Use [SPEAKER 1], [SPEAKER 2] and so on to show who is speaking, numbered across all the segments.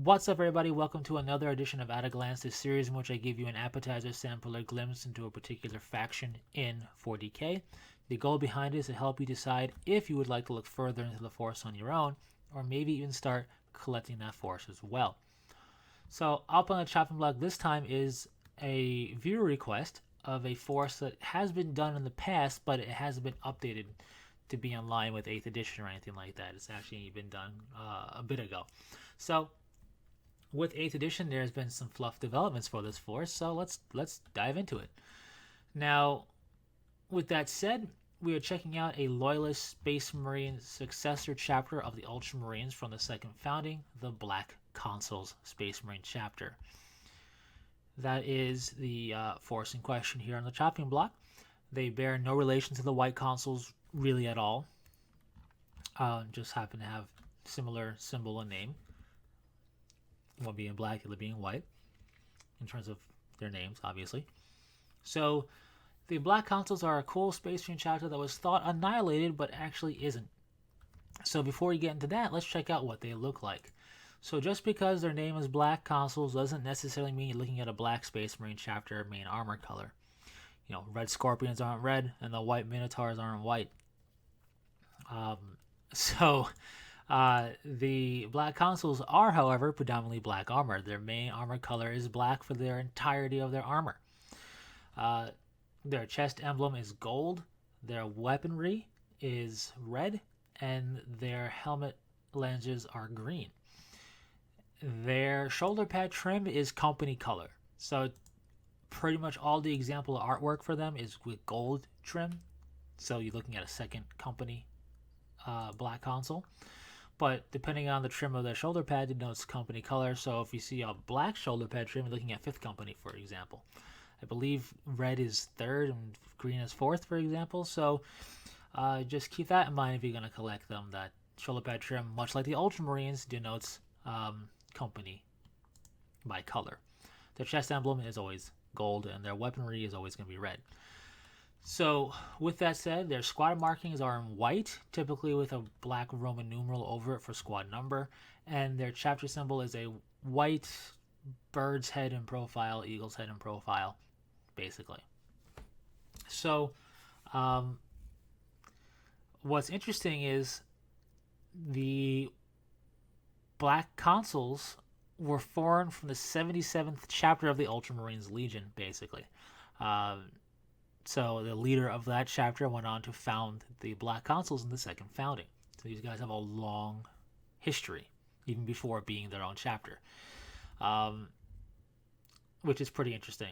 [SPEAKER 1] What's up, everybody? Welcome to another edition of At a Glance, this series in which I give you an appetizer, sample, or glimpse into a particular faction in 40k. The goal behind it is to help you decide if you would like to look further into the Force on your own, or maybe even start collecting that Force as well. So, up on the chopping block this time is a viewer request of a Force that has been done in the past, but it hasn't been updated to be in line with 8th edition or anything like that. It's actually been done a bit ago. So, with 8th edition, there's been some fluff developments for this Force, so let's dive into it. Now, with that said, we are checking out a Loyalist Space Marine successor chapter of the Ultramarines from the second founding, the Black Consuls Space Marine chapter. That is the Force in question here on the chopping block. They bear no relation to the White Consuls really at all. Just happen to have similar symbol and name. One being black, the other being white, in terms of their names, obviously. So, the Black Consuls are a cool Space Marine chapter that was thought annihilated, but actually isn't. So, before we get into that, let's check out what they look like. So, just because their name is Black Consuls doesn't necessarily mean you're looking at a black Space Marine chapter main armor color. You know, red Scorpions aren't red, and the white Minotaurs aren't white. So, the Black Consuls are, however, predominantly black armor. Their main armor color is black for their entirety of their armor. Their chest emblem is gold, their weaponry is red, and their helmet lenses are green. Their shoulder pad trim is company color. So pretty much all the example artwork for them is with gold trim. So you're looking at a second company Black Consul. But depending on the trim of the shoulder pad, it denotes company color. So if you see a black shoulder pad trim, you're looking at 5th company, for example. I believe red is 3rd and green is 4th, for example. So just keep that in mind if you're going to collect them. That shoulder pad trim, much like the Ultramarines, denotes company by color. Their chest emblem is always gold, and their weaponry is always going to be red. So, with that said, their squad markings are in white, typically with a black Roman numeral over it for squad number, and their chapter symbol is a white bird's head in profile, eagle's head in profile, basically. So, what's interesting is the Black Consuls were formed from the 77th chapter of the Ultramarines Legion, basically. So the leader of that chapter went on to found the Black Consuls in the second founding. So these guys have a long history, even before being their own chapter, which is pretty interesting.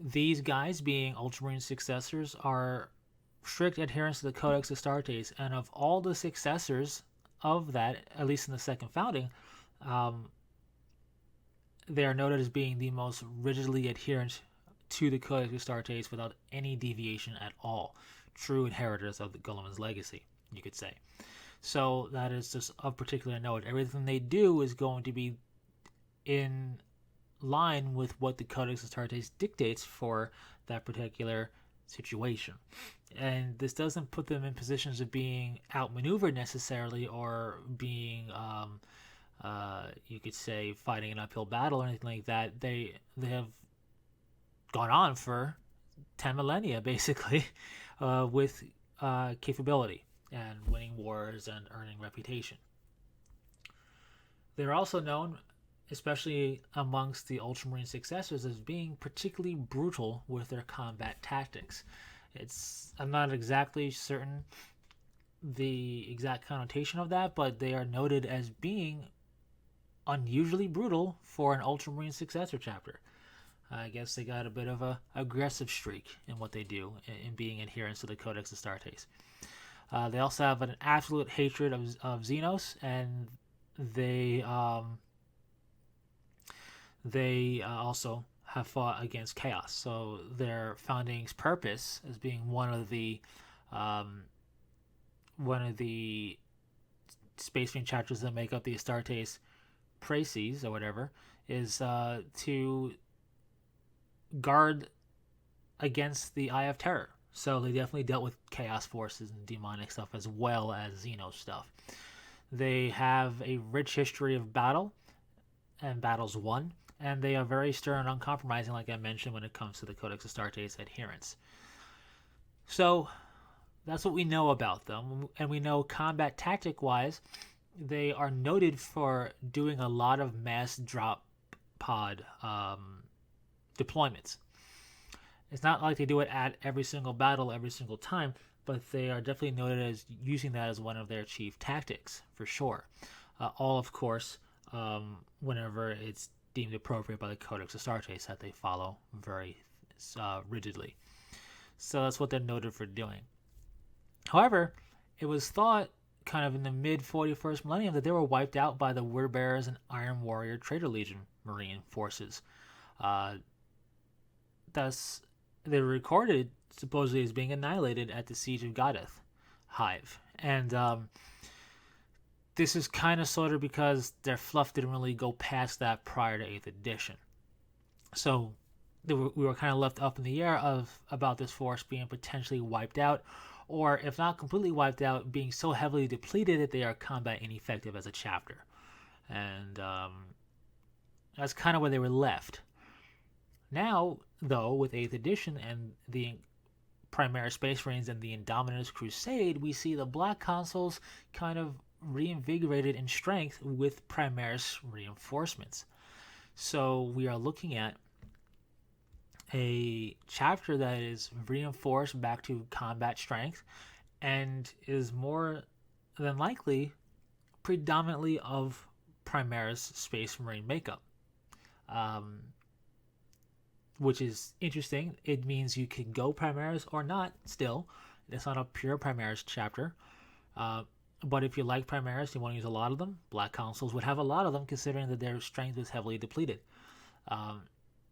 [SPEAKER 1] These guys, being Ultramarine successors, are strict adherents to the Codex Astartes, and of all the successors of that, at least in the second founding, they are noted as being the most rigidly adherent to the Codex Astartes without any deviation at all. True inheritors of the Guilliman's legacy, you could say. So that is just of particular note. Everything they do is going to be in line with what the Codex Astartes dictates for that particular situation. And this doesn't put them in positions of being outmaneuvered necessarily, or being, you could say, fighting an uphill battle or anything like that. They have gone on for 10 millennia, basically, with capability and winning wars and earning reputation. They're also known, especially amongst the Ultramarine successors, as being particularly brutal with their combat tactics. I'm not exactly certain the exact connotation of that, but they are noted as being unusually brutal for an Ultramarine successor chapter. I guess they got a bit of a aggressive streak in what they do, in being adherents to the Codex Astartes. They also have an absolute hatred of Xenos, and they also have fought against chaos. So their founding's purpose, as being one of the Space Marine chapters that make up the Astartes Praeses or whatever, is to guard against the Eye of Terror. So they definitely dealt with chaos forces and demonic stuff as well as Xeno stuff. They have a rich history of battle and battles won, and they are very stern and uncompromising, like I mentioned, when it comes to the Codex Astartes adherence. So that's what we know about them, and we know combat tactic-wise, they are noted for doing a lot of mass drop pod deployments. It's not like they do it at every single battle every single time, but they are definitely noted as using that as one of their chief tactics, for sure. All, of course, whenever it's deemed appropriate by the Codex Astartes that they follow very rigidly. So that's what they're noted for doing. However, it was thought kind of in the mid-41st millennium that they were wiped out by the Word Bearers and Iron Warrior Traitor Legion Marine forces. Thus, they were recorded supposedly as being annihilated at the Siege of Gadath Hive. And this is kind of sort of because their fluff didn't really go past that prior to 8th edition. So we were kind of left up in the air about this force being potentially wiped out, or if not completely wiped out, being so heavily depleted that they are combat ineffective as a chapter. And that's kind of where they were left. Now, though, with 8th edition and the Primaris Space Marines and the Indominus Crusade, we see the Black Consuls kind of reinvigorated in strength with Primaris reinforcements. So we are looking at a chapter that is reinforced back to combat strength and is more than likely predominantly of Primaris Space Marine makeup. Which is interesting. It means you can go Primaris or not still. It's not a pure Primaris chapter. But if you like Primaris, you want to use a lot of them, Black Consuls would have a lot of them considering that their strength is heavily depleted.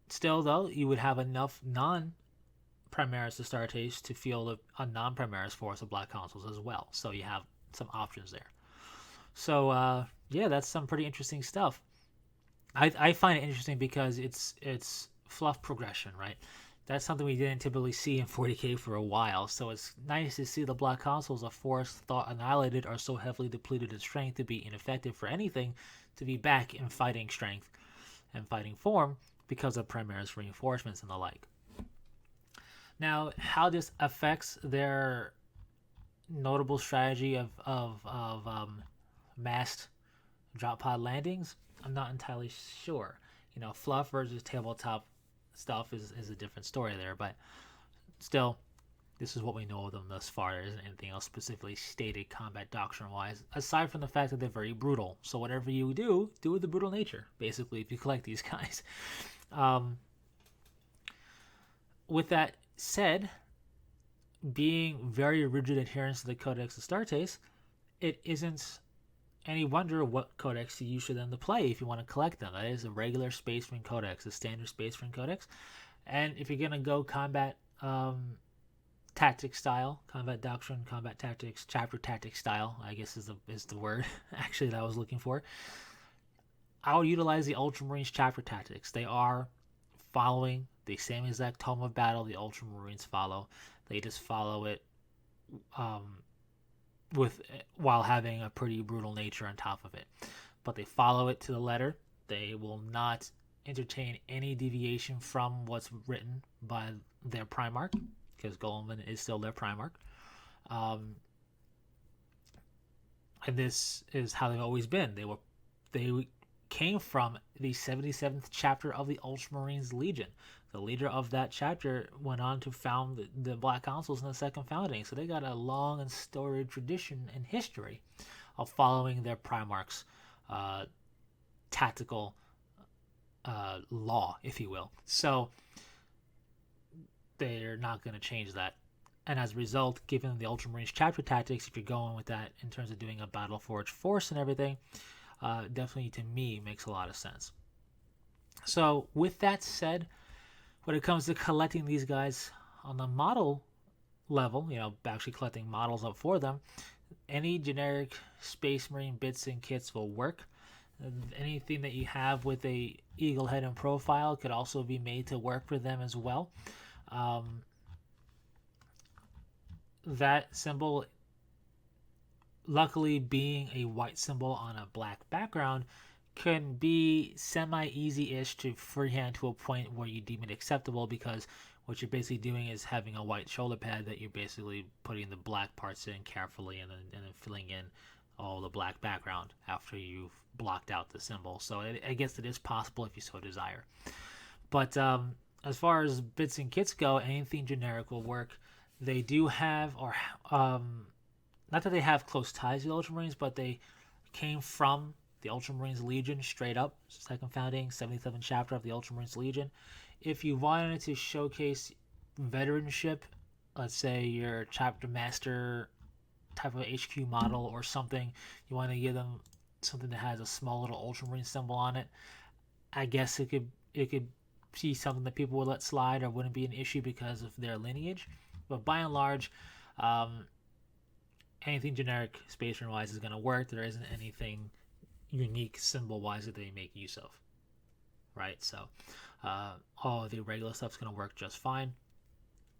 [SPEAKER 1] Still, though, you would have enough non-Primaris Astartes to field a non-Primaris force of Black Consuls as well. So you have some options there. So, yeah, that's some pretty interesting stuff. I find it interesting because it's fluff progression, right? That's something we didn't typically see in 40k for a while, so it's nice to see the Black Consuls, a force thought annihilated, are so heavily depleted in strength to be ineffective for anything, to be back in fighting strength and fighting form because of Primaris reinforcements and the like. Now, how this affects their notable strategy of massed drop pod landings, I'm not entirely sure. You know, fluff versus tabletop stuff is a different story there, but still, this is what we know of them thus far. There isn't anything else specifically stated combat doctrine-wise, aside from the fact that they're very brutal. So whatever you do with the brutal nature, basically, if you collect these guys. With that said, being very rigid adherence to the Codex Astartes, it isn't any wonder what codex you use for them to play if you want to collect them. That is a regular Space Marine codex, a standard Space Marine codex. And if you're going to go combat tactics style, combat doctrine, combat tactics, chapter tactics style, I guess is the word actually that I was looking for, I would utilize the Ultramarines chapter tactics. They are following the same exact tome of battle the Ultramarines follow. They just follow it while having a pretty brutal nature on top of it. But they follow it to the letter. They will not entertain any deviation from what's written by their Primarch, because Goleman is still their Primarch. And this is how they've always been. They came from the 77th chapter of the Ultramarines Legion. The leader of that chapter went on to found the Black Consuls in the second founding. So they got a long and storied tradition and history of following their Primarch's tactical law, if you will. So they're not going to change that. And as a result, given the Ultramarines chapter tactics, if you're going with that in terms of doing a Battle Forge force and everything, definitely to me makes a lot of sense. So with that said, when it comes to collecting these guys on the model level, actually collecting models up for them, any generic Space Marine bits and kits will work. Anything that you have with a eagle head and profile could also be made to work for them as well. That symbol luckily, being a white symbol on a black background can be semi-easy-ish to freehand to a point where you deem it acceptable, because what you're basically doing is having a white shoulder pad that you're basically putting the black parts in carefully, and then filling in all the black background after you've blocked out the symbol. So I guess it is possible if you so desire. But as far as bits and kits go, anything generic will work. They do have, or not that they have close ties to the Ultramarines, but they came from the Ultramarines Legion straight up. Second founding, 77th chapter of the Ultramarines Legion. If you wanted to showcase veteranship, let's say your chapter master type of HQ model or something, you want to give them something that has a small little Ultramarine symbol on it, I guess it could be something that people would let slide or wouldn't be an issue because of their lineage. But by and large, anything generic Space Marine wise is going to work. There isn't anything unique symbol wise that they make use of, right? So all of the regular stuff's going to work just fine.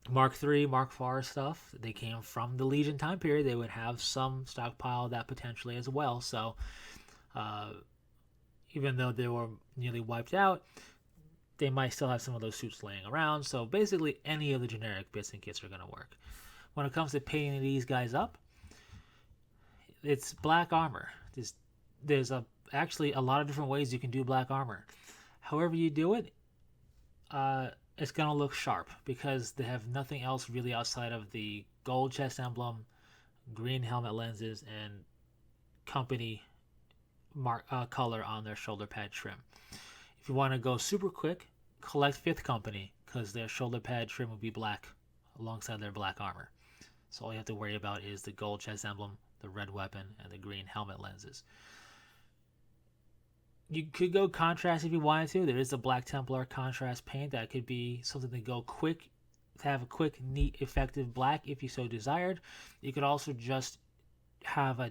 [SPEAKER 1] Mark III, Mark IV stuff, they came from the Legion time period. They would have some stockpile of that potentially as well. So even though they were nearly wiped out, they might still have some of those suits laying around. So basically any of the generic bits and kits are going to work. When it comes to painting these guys up, it's black armor. There's actually a lot of different ways you can do black armor. However you do it, it's going to look sharp because they have nothing else really outside of the gold chest emblem, green helmet lenses, and company color on their shoulder pad trim. If you want to go super quick, collect 5th Company, because their shoulder pad trim will be black alongside their black armor. So all you have to worry about is the gold chest emblem, the red weapon, and the green helmet lenses. You could go contrast if you wanted to. There is a Black Templar contrast paint that could be something to go quick, to have a quick, neat, effective black if you so desired. You could also just have a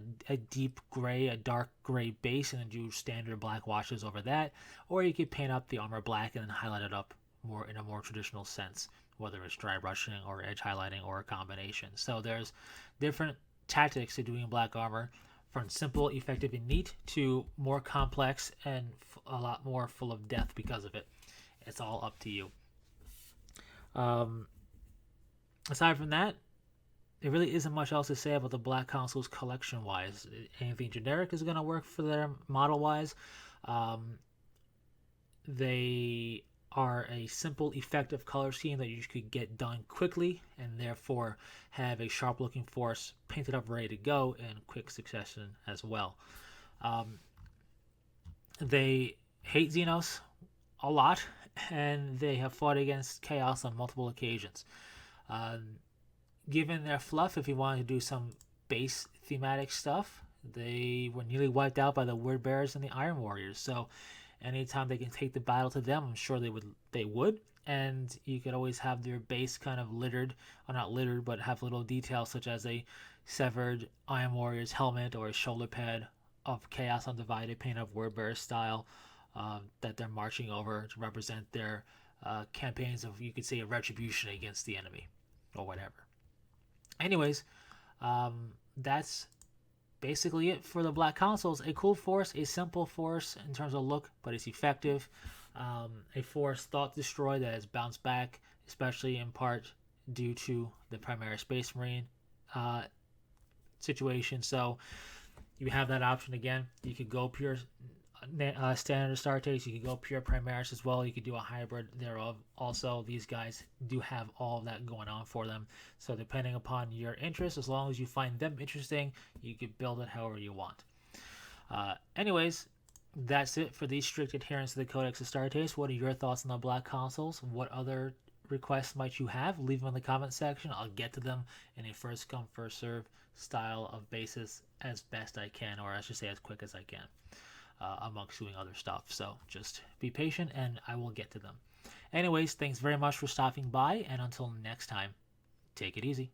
[SPEAKER 1] deep gray, a dark gray base, and then do standard black washes over that. Or you could paint up the armor black and then highlight it up more in a more traditional sense, whether it's dry brushing or edge highlighting or a combination. So there's different tactics to doing black armor, from simple, effective, and neat to more complex and a lot more full of depth because of it. It's all up to you. Aside from that, there really isn't much else to say about the Black Consuls collection-wise. Anything generic is going to work for their model-wise. They are a simple, effective color scheme that you could get done quickly and therefore have a sharp-looking force painted up ready to go in quick succession as well. They hate Xenos a lot, and they have fought against Chaos on multiple occasions. Given their fluff, if you wanted to do some base thematic stuff, they were nearly wiped out by the Word Bearers and the Iron Warriors. So anytime they can take the battle to them, I'm sure they would. And you could always have their base kind of littered, or not littered, but have little details such as a severed Iron Warrior's helmet or a shoulder pad of Chaos Undivided paint of Word Bearer style that they're marching over to represent their campaigns of, you could say, a retribution against the enemy or whatever. Anyways, that's basically it for the Black Consuls. A cool force, a simple force in terms of look, but it's effective. A force thought destroy that has bounced back, especially in part due to the Primaris Space Marine situation. So you have that option again. You could go pure standard Astartes. You could go pure Primaris as well. You could do a hybrid thereof. Also, these guys do have all of that going on for them. So depending upon your interest, as long as you find them interesting, you could build it however you want. Anyways, that's it for the strict adherence to the Codex Astartes. What are your thoughts on the Black Consuls? What other requests might you have? Leave them in the comment section. I'll get to them in a first come, first serve style of basis as best I can, or I should say as quick as I can, amongst doing other stuff. So just be patient and I will get to them. Anyways, thanks very much for stopping by, and until next time, take it easy.